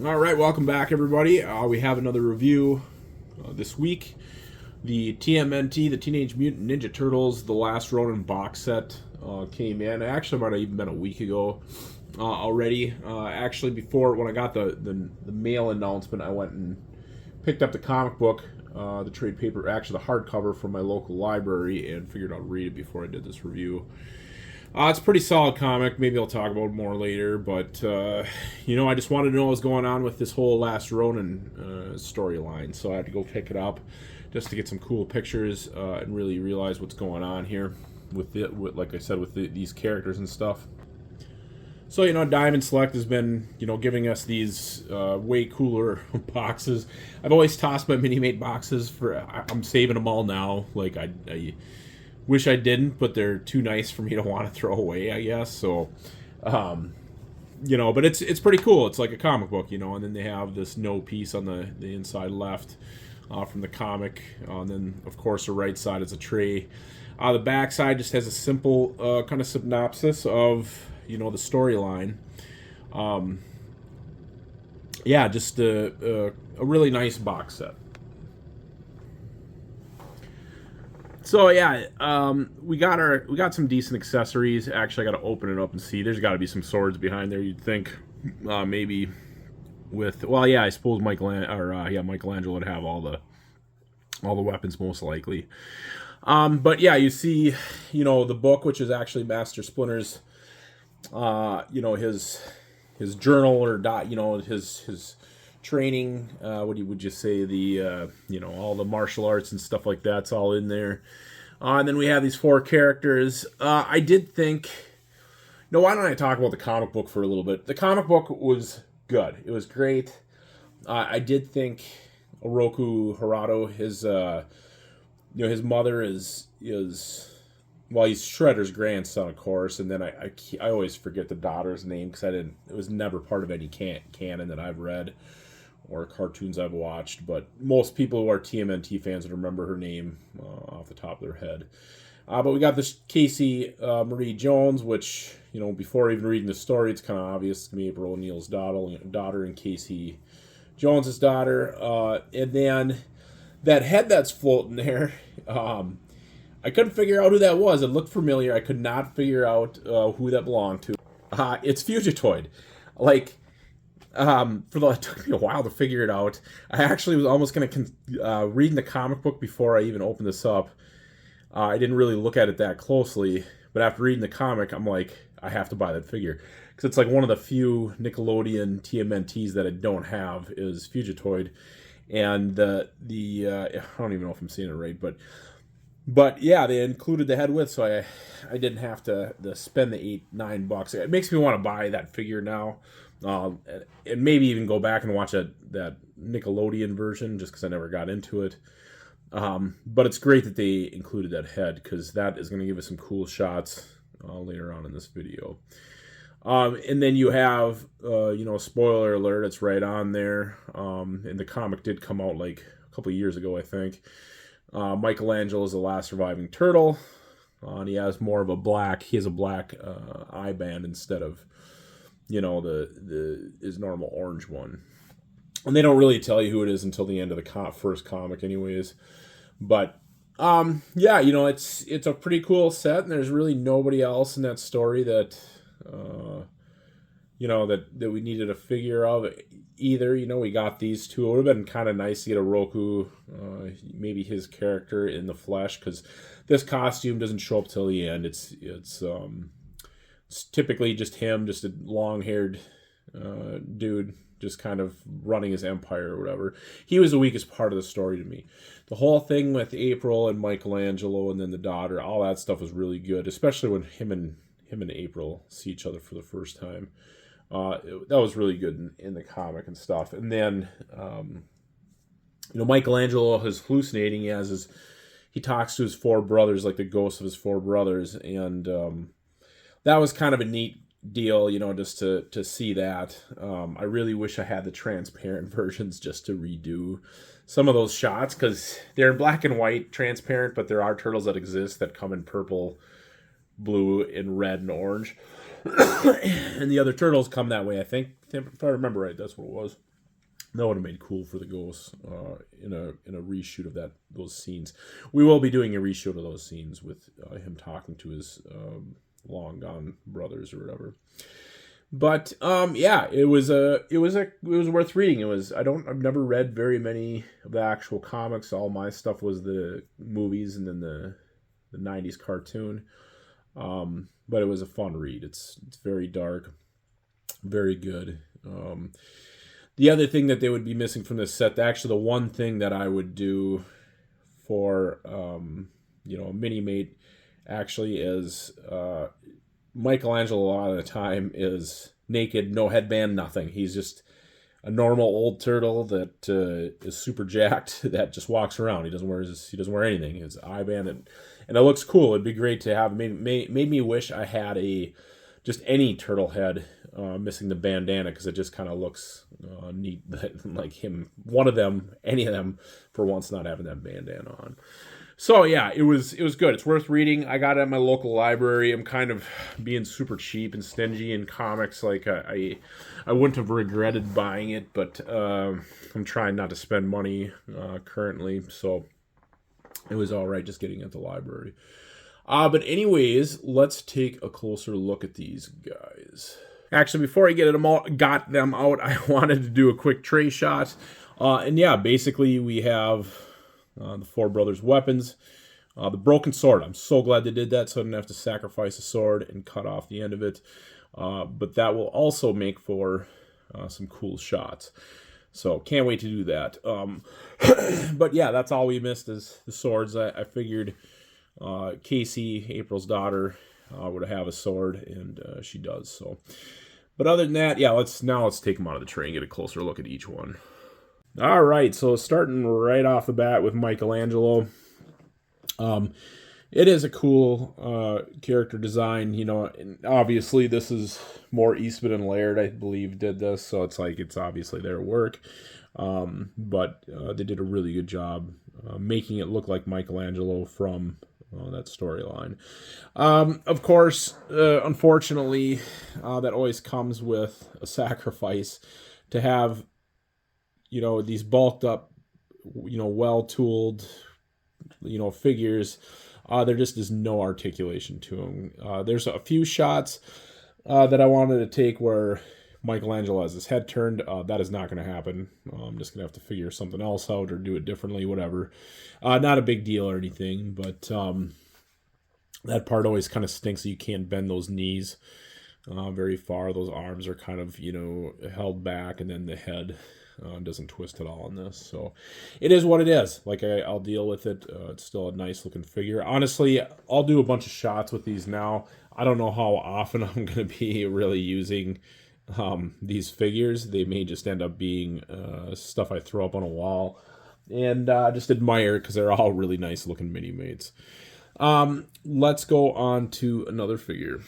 All right, welcome back, everybody. We have another review this week. The TMNT, the Teenage Mutant Ninja Turtles, the last Ronin box set came in. Actually, it might have even been a week ago already. Actually, before when I got the mail announcement, I went and picked up the comic book, the trade paper, actually the hardcover from my local library, and figured I'd read it before I did this review. It's a pretty solid comic. Maybe I'll talk about it more later, but I just wanted to know what was going on with this whole Last Ronin storyline, so I had to go pick it up just to get some cool pictures and really realize what's going on here with like I said, with these characters and stuff. So Diamond Select has been giving us these way cooler boxes. I've always tossed my Minimate boxes I'm saving them all now. Like I wish I didn't, but they're too nice for me to want to throw away, I guess. So, but it's pretty cool. It's like a comic book, and then they have this no piece on the inside left from the comic. And then, of course, the right side is a tray. The back side just has a simple kind of synopsis of, the storyline. Just a really nice box set. So we got some decent accessories. Actually, I got to open it up and see. There's got to be some swords behind there. You'd think maybe with I suppose Michelangelo would have all the weapons most likely. But you see, the book, which is actually Master Splinter's, his journal or his training, would you say, the all the martial arts and stuff like that's all in there. And then we have these four characters. I did think, why don't I talk about the comic book for a little bit? The comic book was good. It was great. I did think Oroku Harado, his mother is he's Shredder's grandson, of course, and then I always forget the daughter's name because it was never part of any canon that I've read or cartoons I've watched, but most people who are TMNT fans would remember her name off the top of their head. But we got this Casey Marie Jones, which, before even reading the story, it's kind of obvious it's going to be April O'Neil's daughter and Casey Jones's daughter. And then that head that's floating there, I couldn't figure out who that was. It looked familiar. I could not figure out who that belonged to. It's Fugitoid. It took me a while to figure it out. I actually was almost going to reading the comic book before I even opened this up. I didn't really look at it that closely, but after reading the comic, I'm like, I have to buy that figure because it's like one of the few Nickelodeon TMNTs that I don't have is Fugitoid, and I don't even know if I'm saying it right, but they included the head with, so I didn't have to spend the $8-9. It makes me want to buy that figure now. And maybe even go back and watch that Nickelodeon version just because I never got into it. But it's great that they included that head because that is going to give us some cool shots later on in this video. And then you have, spoiler alert, it's right on there. And the comic did come out like a couple of years ago, I think. Michelangelo is the last surviving turtle. And he has a black eye band instead of his normal orange one. And they don't really tell you who it is until the end of the first comic anyways. But it's a pretty cool set, and there's really nobody else in that story that that we needed a figure of either. We got these two. It would have been kind of nice to get a Roku, maybe his character in the flesh, because this costume doesn't show up till the end. It's typically just him, just a long-haired dude, just kind of running his empire or whatever. He was the weakest part of the story to me. The whole thing with April and Michelangelo and then the daughter, all that stuff was really good, especially when him and April see each other for the first time. That was really good in the comic and stuff. And then, Michelangelo is hallucinating. He talks to his four brothers, like the ghosts of his four brothers, and that was kind of a neat deal, just to see that. I really wish I had the transparent versions just to redo some of those shots, because they're in black and white, transparent, but there are turtles that exist that come in purple, blue, and red and orange. And the other turtles come that way, I think. If I remember right, that's what it was. That would have made cool for the ghosts in a reshoot of those scenes. We will be doing a reshoot of those scenes with him talking to his long gone brothers or whatever. But yeah, it was worth reading. I've never read very many of the actual comics. All my stuff was the movies and then the '90s cartoon. But it was a fun read. It's very dark, very good. The other thing that they would be missing from this set, actually, the one thing that I would do for a Minimate actually is Michelangelo a lot of the time is naked, no headband, nothing. He's just a normal old turtle that is super jacked that just walks around. He doesn't wear anything. His eye band and it looks cool. It'd be great to have. Made me wish I had just any turtle head missing the bandana because it just kind of looks neat. Like him, any of them, for once not having that bandana on. So yeah, it was good. It's worth reading. I got it at my local library. I'm kind of being super cheap and stingy in comics. Like I wouldn't have regretted buying it, but I'm trying not to spend money currently. So it was all right just getting it at the library. But anyways, let's take a closer look at these guys. Actually, before I got them out, I wanted to do a quick tray shot. And yeah, basically we have the four brothers' weapons. The broken sword. I'm so glad they did that, so I didn't have to sacrifice a sword and cut off the end of it. But that will also make for some cool shots. So can't wait to do that. But yeah, that's all we missed is the swords. I figured Casey, April's daughter, would have a sword, and she does. So, but other than that, yeah, let's take them out of the tray and get a closer look at each one. All right, so starting right off the bat with Michelangelo. It is a cool character design, and obviously this is more Eastman and Laird, I believe, did this, so it's obviously their work. But they did a really good job making it look like Michelangelo from that storyline. Of course, unfortunately, that always comes with a sacrifice to have, these bulked up, well-tooled, figures. There just is no articulation to them. There's a few shots that I wanted to take where Michelangelo has his head turned. That is not going to happen. I'm just going to have to figure something else out or do it differently, whatever. Not a big deal or anything, but that part always kind of stinks that you can't bend those knees very far. Those arms are kind of, held back, and then the head doesn't twist at all in this. So it is what it is. Like, I'll deal with it. It's still a nice looking figure. Honestly, I'll do a bunch of shots with these now. I don't know how often I'm going to be really using these figures. They may just end up being stuff I throw up on a wall and just admire because they're all really nice looking Minimates. Let's go on to another figure.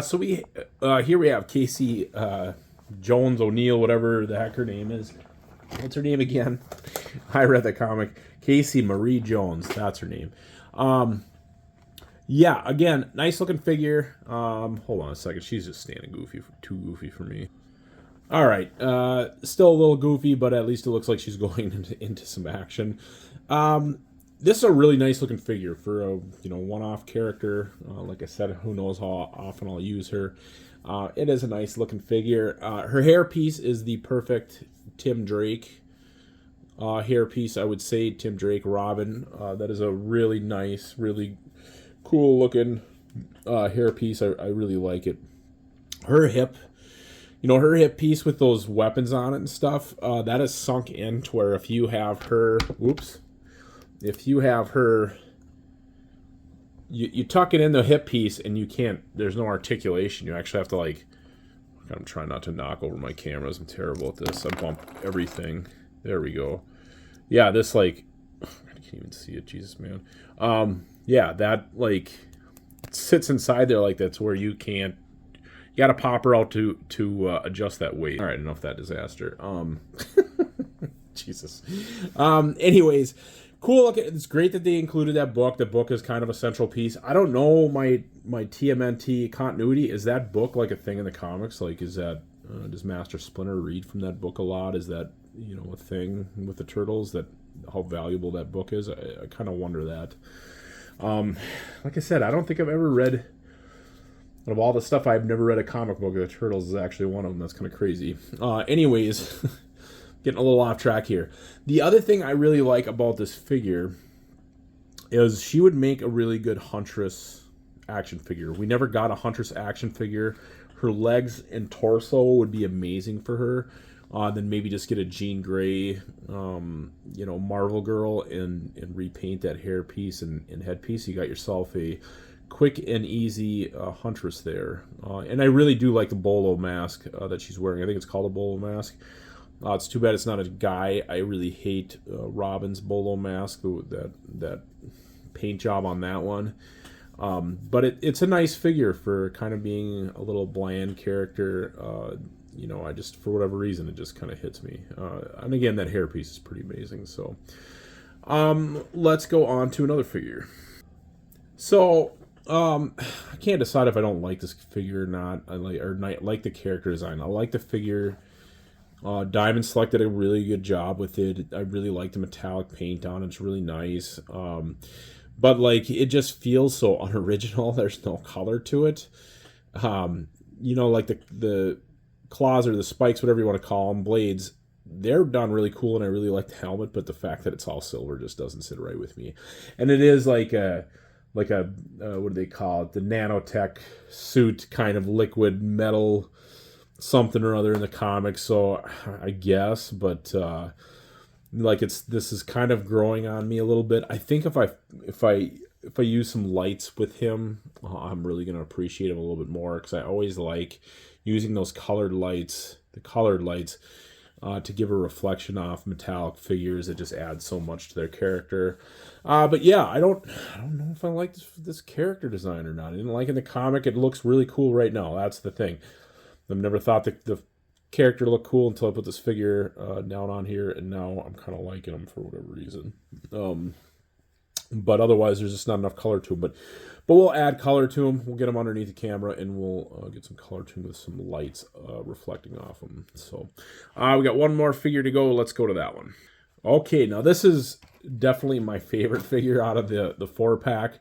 So here we have Casey Jones O'Neill, whatever the heck her name is. What's her name again? I read the comic. Casey Marie Jones. That's her name. Yeah, again, nice looking figure. Hold on a second. She's just standing too goofy for me. All right. Still a little goofy, but at least it looks like she's going into some action. This is a really nice looking figure for a one-off character. Like I said, who knows how often I'll use her. It is a nice looking figure. Her hairpiece is the perfect Tim Drake hairpiece. I would say Tim Drake Robin. That is a really nice, really cool looking hairpiece. I really like it. Her hip piece with those weapons on it and stuff, that is sunk in to where if you have her, you tuck it in the hip piece and you can't, there's no articulation. You actually have to I'm trying not to knock over my cameras. I'm terrible at this. I bump everything. There we go. Yeah, this I can't even see it. Jesus, man. Yeah, that sits inside there like that's where you can't. You got to pop her out to adjust that weight. All right, enough of that disaster. Jesus. Anyways, cool. Look, it's great that they included that book. The book is kind of a central piece. I don't know my TMNT continuity. Is that book like a thing in the comics? Is that Does Master Splinter read from that book a lot? Is that, a thing with the Turtles, that how valuable that book is? I kind of wonder that. Like I said, I don't think I've ever read, of all the stuff, I've never read a comic book. The Turtles is actually one of them. That's kind of crazy. Anyways, getting a little off track here. The other thing I really like about this figure is she would make a really good Huntress action figure. We never got a Huntress action figure. Her legs and torso would be amazing for her. Then maybe just get a Jean Grey, Marvel Girl and repaint that hairpiece and headpiece. You got yourself a quick and easy Huntress there. And I really do like the bolo mask that she's wearing. I think it's called a bolo mask. It's too bad it's not a guy. I really hate Robin's bolo mask, that paint job on that one. But it's a nice figure for kind of being a little bland character. I just, for whatever reason, it just kind of hits me. And again, that hairpiece is pretty amazing. So let's go on to another figure. So I can't decide if I don't like this figure or not. I like the character design. I like the figure. Diamond Select did a really good job with it. I really like the metallic paint on it. It's really nice. But it just feels so unoriginal. There's no color to it. Like the claws or the spikes, whatever you want to call them, blades, they're done really cool, and I really like the helmet, but the fact that it's all silver just doesn't sit right with me. And it is like a what do they call it? The nanotech suit, kind of liquid metal something or other in the comics, so I guess, but this is kind of growing on me a little bit. I think if I use some lights with him, I'm really going to appreciate him a little bit more, because I always like using those colored lights, to give a reflection off metallic figures. It just adds so much to their character. But yeah, I don't know if I like this character design or not. I didn't like it in the comic. It looks really cool right now. That's the thing. I've never thought the character looked cool until I put this figure down on here, and now I'm kind of liking him for whatever reason. But otherwise, there's just not enough color to him. But we'll add color to him. We'll get him underneath the camera, and we'll get some color to him with some lights reflecting off him. So we got one more figure to go. Let's go to that one. Okay, now this is definitely my favorite figure out of the 4-pack.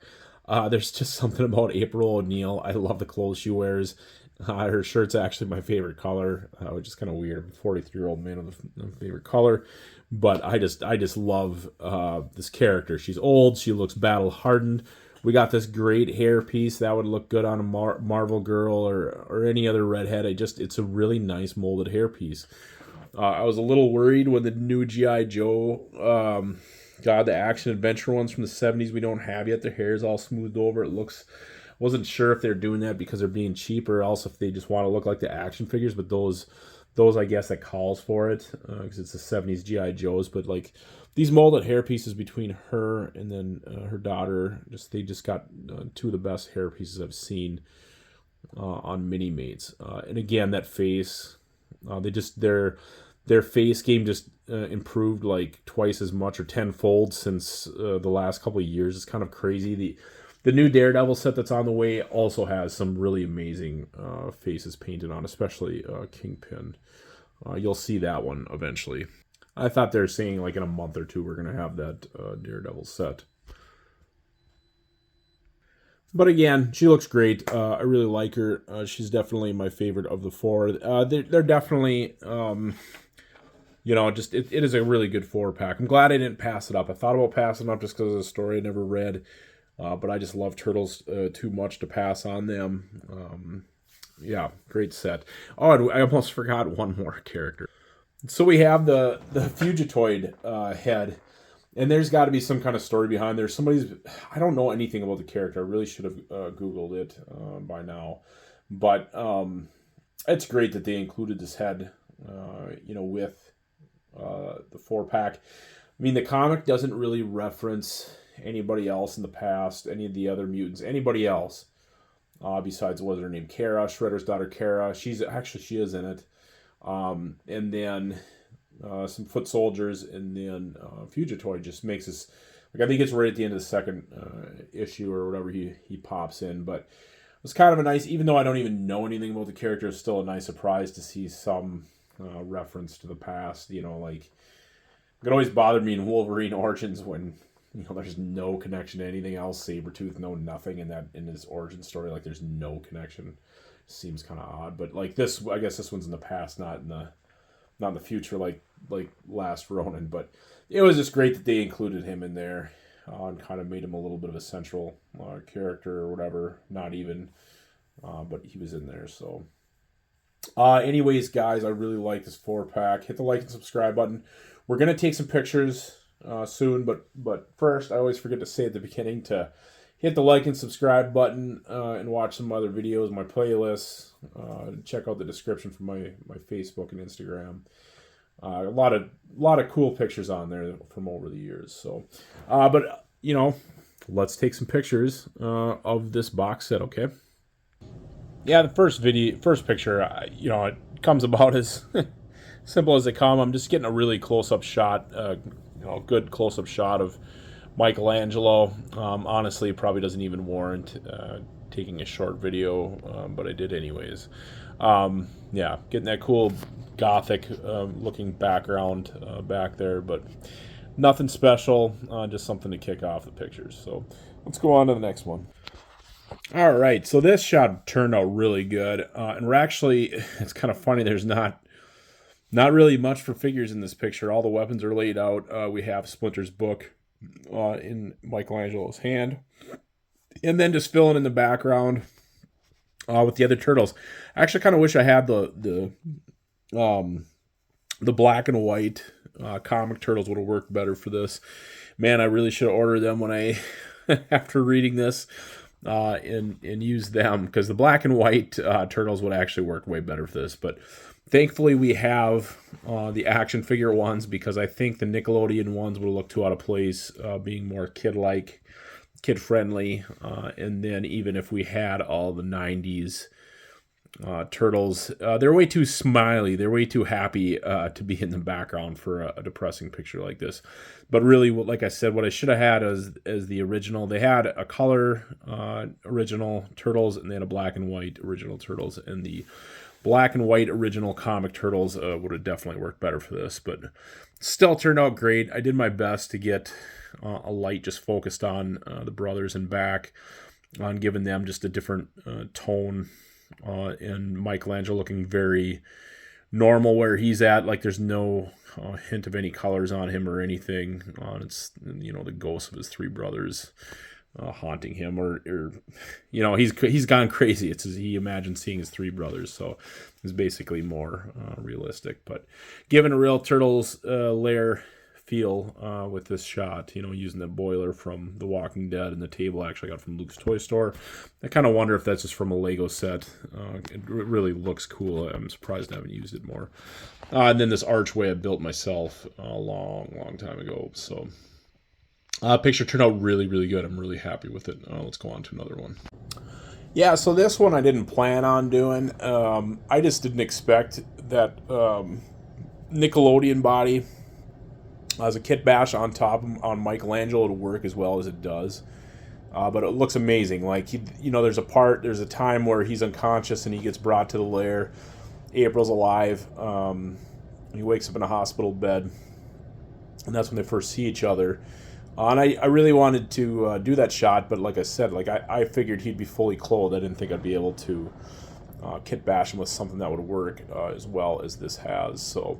There's just something about April O'Neil. I love the clothes she wears. Her shirt's actually my favorite color, which is kind of weird. I'm a 43-year-old man with a favorite color, but I just love this character. She's old. She looks battle hardened. We got this great hair piece that would look good on a Marvel Girl or any other redhead. It's a really nice molded hair piece. I was a little worried when the new G.I. Joe, the action adventure ones from the 70s we don't have yet. Their hair is all smoothed over. Wasn't sure if they're doing that because they're being cheap, or else if they just want to look like the action figures. But those I guess that calls for it, because it's the 70s G.I. Joes. But these molded hair pieces between her and then her daughter, they just got two of the best hair pieces I've seen on Minimates. And again, that face, their face game just improved twice as much or tenfold since the last couple of years. It's kind of crazy. The new Daredevil set that's on the way also has some really amazing faces painted on, especially Kingpin. You'll see that one eventually. I thought they were saying in a month or two we're going to have that Daredevil set. But again, she looks great. I really like her. She's definitely my favorite of the 4. They're definitely, it is a really good 4-pack. I'm glad I didn't pass it up. I thought about passing it up just because of the story I never read. But I just love Turtles too much to pass on them. Yeah, great set. Oh, and I almost forgot one more character. So we have the Fugitoid head, and there's got to be some kind of story behind there. I don't know anything about the character. I really should have Googled it by now. But it's great that they included this head, with the 4-pack. I mean, the comic doesn't really reference anybody else in the past, any of the other mutants, anybody else besides, what was her name, Kara, Shredder's daughter Kara. She is in it. And then some foot soldiers, and then Fugitoid just makes this, I think it's right at the end of the second issue or whatever he pops in. But was kind of a nice, even though I don't even know anything about the character, it's still a nice surprise to see some reference to the past. You know, like it could always bother me in Wolverine Origins when there's no connection to anything else. Sabretooth, no nothing in his origin story. Like there's no connection. Seems kind of odd, but like this, I guess this one's in the past, not in the future, like last Ronin. But it was just great that they included him in there and kind of made him a little bit of a central character or whatever. Not even, but he was in there. So, anyways, guys, I really like this 4-pack. Hit the like and subscribe button. We're gonna take some pictures soon, but first, I always forget to say at the beginning to hit the like and subscribe button and watch some other videos, my playlists. Check out the description for my Facebook and Instagram. A lot of cool pictures on there from over the years. So, but let's take some pictures of this box set. Okay. Yeah, the first picture, it comes about as simple as they come. I'm just getting a really close-up shot, good close-up shot of Michelangelo. Honestly, it probably doesn't even warrant taking a short video, but I did anyways. Yeah, getting that cool gothic looking background back there, but nothing special, just something to kick off the pictures. So let's go on to the next one. All right, so this shot turned out really good, and we're actually, it's kind of funny, there's not really much for figures in this picture. All the weapons are laid out. We have Splinter's book in Michelangelo's hand, and then just filling in the background with the other turtles. I actually kind of wish I had the black and white comic turtles would have worked better for this. Man, I really should have ordered them when I after reading this and use them, because the black and white turtles would actually work way better for this. But thankfully, we have the action figure ones, because I think the Nickelodeon ones would look too out of place, being more kid-like, kid-friendly. And then even if we had all the 90s turtles, they're way too smiley. They're way too happy to be in the background for a depressing picture like this. But really, like I said, what I should have had as the original, they had a color original turtles, and they had a black and white original turtles, and the black and white original comic turtles would have definitely worked better for this, but still turned out great. I did my best to get a light just focused on the brothers and back, on giving them just a different tone, and Michelangelo looking very normal where he's at, like there's no hint of any colors on him or anything. It's the ghosts of his three brothers haunting him, or he's gone crazy. It's as he imagines seeing his three brothers, so it's basically more realistic, but given a real Turtles lair feel with this shot, using the boiler from The Walking Dead, and the table I actually got from Luke's Toy Store. I kind of wonder if that's just from a Lego set. It really looks cool. I'm surprised I haven't used it more. And then this archway I built myself a long time ago, so picture turned out really, really good. I'm really happy with it. Let's go on to another one. Yeah, so this one I didn't plan on doing. I just didn't expect that Nickelodeon body as a kit bash on top on Michelangelo to work as well as it does. But it looks amazing. Like, there's a time where he's unconscious and he gets brought to the lair. April's alive. He wakes up in a hospital bed, and that's when they first see each other. And I really wanted to do that shot, but like I said, I figured he'd be fully clothed. I didn't think I'd be able to kit bash him with something that would work as well as this has. So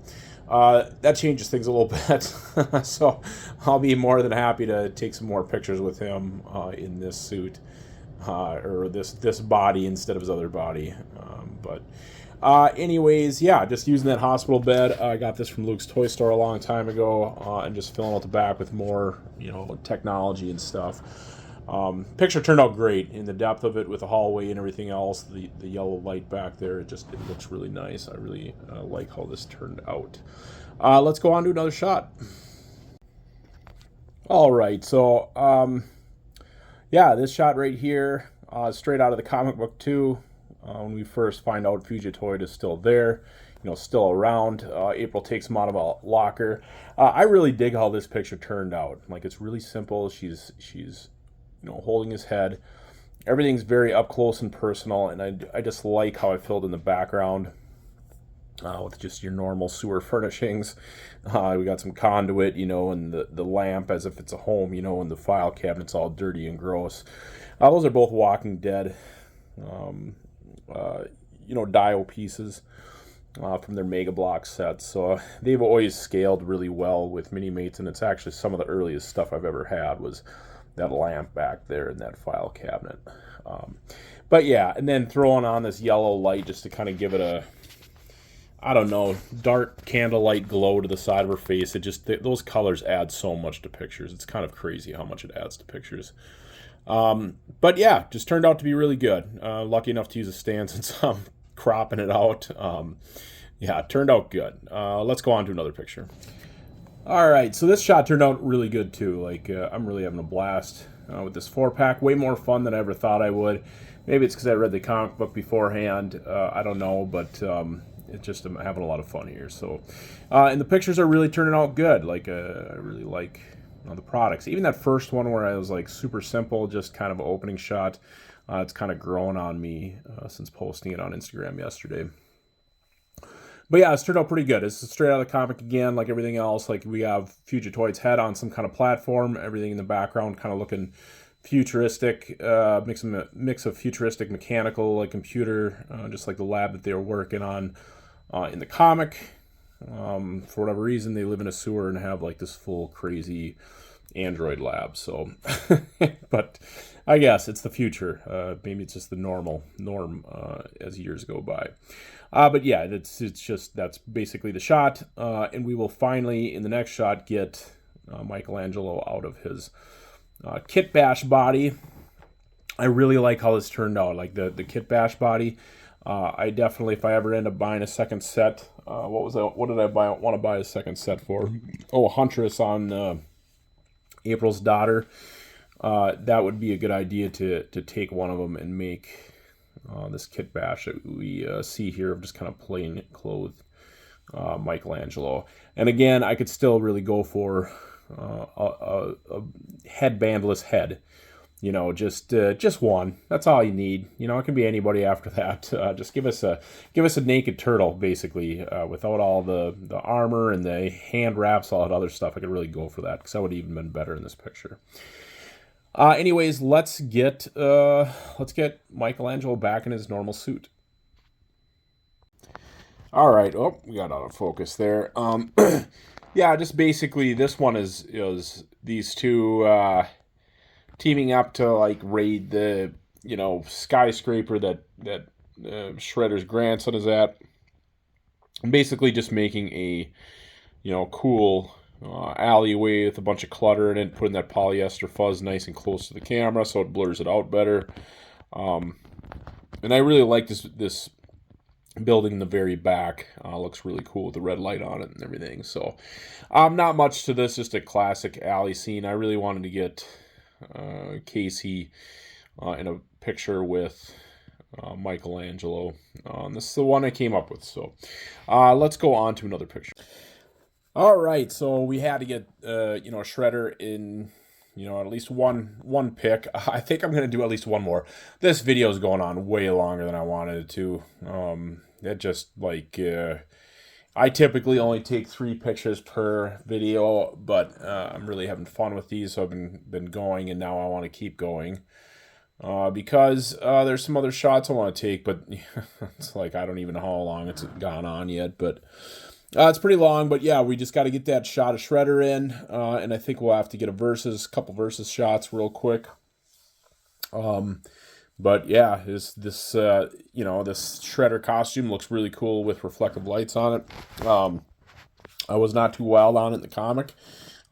that changes things a little bit. So I'll be more than happy to take some more pictures with him in this suit or this body instead of his other body. Anyways, yeah, just using that hospital bed. I got this from Luke's Toy Store a long time ago, and just filling out the back with more, technology and stuff. Picture turned out great in the depth of it with the hallway and everything else. The yellow light back there, it looks really nice. I really like how this turned out. Let's go on to another shot. All right, so yeah, this shot right here, straight out of the comic book too. When we first find out Fugitoid is still there, still around. April takes him out of a locker. I really dig how this picture turned out. Like, it's really simple. She's holding his head. everything's very up close and personal, and I just like how I filled in the background with just your normal sewer furnishings. We got some conduit, and the lamp as if it's a home, and the file cabinet's all dirty and gross. Those are both Walking Dead, dial pieces from their Mega Block sets. So they've always scaled really well with Minimates, and it's actually some of the earliest stuff I've ever had was that lamp back there in that file cabinet. But yeah, and then throwing on this yellow light just to kind of give it a, I don't know, dark candlelight glow to the side of her face. It just, those colors add so much to pictures. It's kind of crazy how much it adds to pictures. But yeah, just turned out to be really good. Lucky enough to use a stand since I'm cropping it out. Yeah, it turned out good. Let's go on to another picture. All right, so this shot turned out really good too. Like, I'm really having a blast with this 4-pack. Way more fun than I ever thought I would. Maybe it's because I read the comic book beforehand. I don't know, but it's just, I'm having a lot of fun here. So, and the pictures are really turning out good. Like, I really like the products. Even that first one where I was like super simple, just kind of an opening shot. It's kind of grown on me since posting it on Instagram yesterday. But yeah, it's turned out pretty good. It's straight out of the comic again, like everything else. Like, we have Fugitoid's head on some kind of platform. Everything in the background kind of looking futuristic, mix of futuristic mechanical, like computer, just like the lab that they were working on in the comic. For whatever reason, they live in a sewer and have like this full crazy android lab. So, but I guess it's the future. Maybe it's just the norm as years go by. But yeah, that's basically the shot. And we will finally, in the next shot, get Michelangelo out of his Kit Bash body. I really like how this turned out. Like the Kit Bash body. I definitely, if I ever end up buying a second set, what did I want to buy a second set for? Oh, Huntress on April's daughter. That would be a good idea to take one of them and make this Kit Bash that we see here of just kind of plain clothed Michelangelo. And again, I could still really go for a headbandless head. Just one. That's all you need. It can be anybody after that. Just give us a naked turtle, basically, without all the armor and the hand wraps, all that other stuff. I could really go for that because that would have even been better in this picture. Anyways, let's get Michelangelo back in his normal suit. All right. Oh, we got out of focus there. Yeah, just basically this one is these two teaming up to like raid the skyscraper that Shredder's grandson is at. And basically just making a cool alleyway with a bunch of clutter in it, putting that polyester fuzz nice and close to the camera so it blurs it out better. And I really like this building in the very back. Looks really cool with the red light on it and everything. So not much to this, just a classic alley scene. I really wanted to get Casey in a picture with Michelangelo. This is the one I came up with. So let's go on to another picture. All right, so we had to get Shredder in at least one pick. I think I'm gonna do at least one more. This video is going on way longer than I wanted it to. It just like I typically only take 3 pictures per video, but I'm really having fun with these, so I've been going, and now I want to keep going because there's some other shots I want to take, but it's like I don't even know how long it's gone on yet, but it's pretty long. But yeah, we just got to get that shot of Shredder in, and I think we'll have to get a couple versus shots real quick. But yeah, this Shredder costume looks really cool with reflective lights on it. I was not too wild on it in the comic.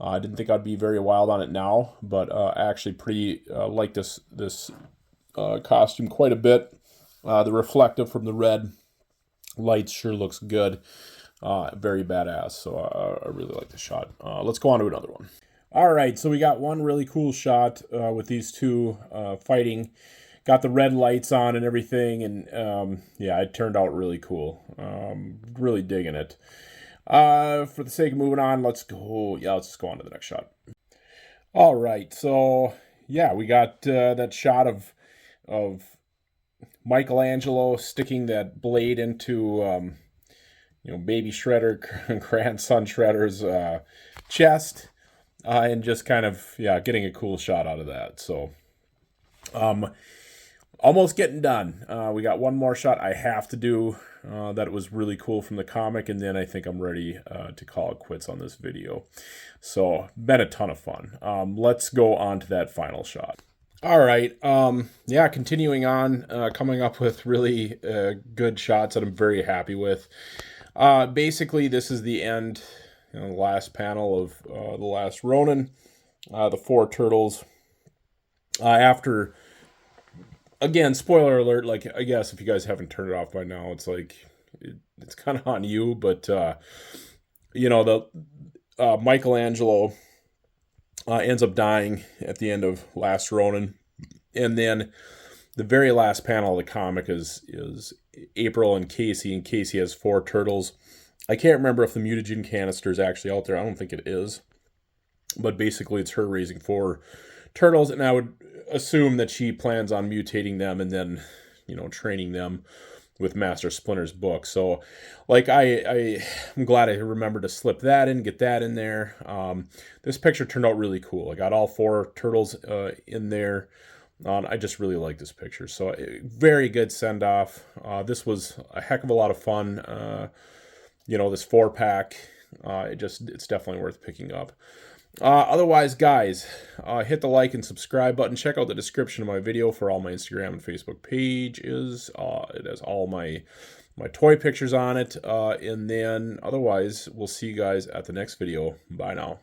I didn't think I'd be very wild on it now, but I actually pretty like this costume quite a bit. The reflective from the red lights sure looks good. Very badass, so I really like the shot. Let's go on to another one. All right, so we got one really cool shot with these two fighting. Got the red lights on and everything, and yeah, it turned out really cool. Really digging it. For the sake of moving on, let's just go on to the next shot. All right, so yeah, we got that shot of of Michelangelo sticking that blade into Baby Shredder, grandson Shredder's chest, and just kind of getting a cool shot out of that. So almost getting done. We got one more shot I have to do that was really cool from the comic, and then I think I'm ready to call it quits on this video. So been a ton of fun. Let's go on to that final shot. All right. Continuing on, coming up with really good shots that I'm very happy with. Basically, this is the end, the last panel of the last Ronin, the 4 turtles. After, again, spoiler alert, like, I guess if you guys haven't turned it off by now, it's like, it's kind of on you, but, Michelangelo ends up dying at the end of last Ronin. And then the very last panel of the comic is April and Casey has 4 turtles. I can't remember if the mutagen canister is actually out there. I don't think it is. But basically it's her raising 4 turtles, and I would assume that she plans on mutating them and then, training them with Master Splinter's book. So, like, I'm glad I remembered to slip that in, get that in there. This picture turned out really cool. I got all 4 turtles in there. I just really like this picture. So, very good send-off. This was a heck of a lot of fun. This 4-pack, it's definitely worth picking up. Otherwise, guys, hit the like and subscribe button. Check out the description of my video for all my Instagram and Facebook pages. It has all my toy pictures on it. And then, otherwise, we'll see you guys at the next video. Bye now.